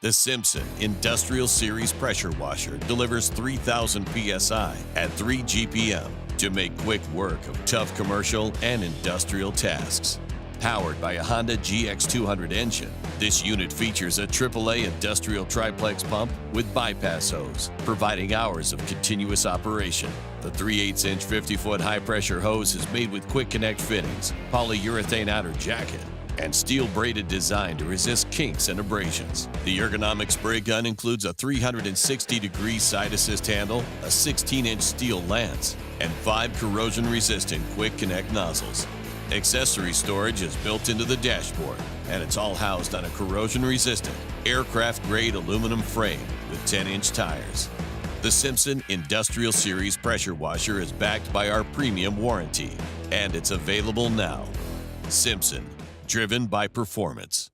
The Simpson Industrial Series Pressure Washer delivers 3,000 psi at 3 GPM to make quick work of tough commercial and industrial tasks. Powered by a Honda GX200 engine, this unit features a AAA industrial triplex pump with bypass hose, providing hours of continuous operation. The 3/8-inch 50-foot high-pressure hose is made with quick connect fittings, polyurethane outer jacket, and steel-braided design to resist kinks and abrasions. The ergonomic spray gun includes a 360-degree side assist handle, a 16-inch steel lance, and 5 corrosion-resistant quick connect nozzles. Accessory storage is built into the dashboard, and it's all housed on a corrosion-resistant, aircraft-grade aluminum frame with 10-inch tires. The Simpson Industrial Series Pressure Washer is backed by our premium warranty, and it's available now. Simpson, driven by performance.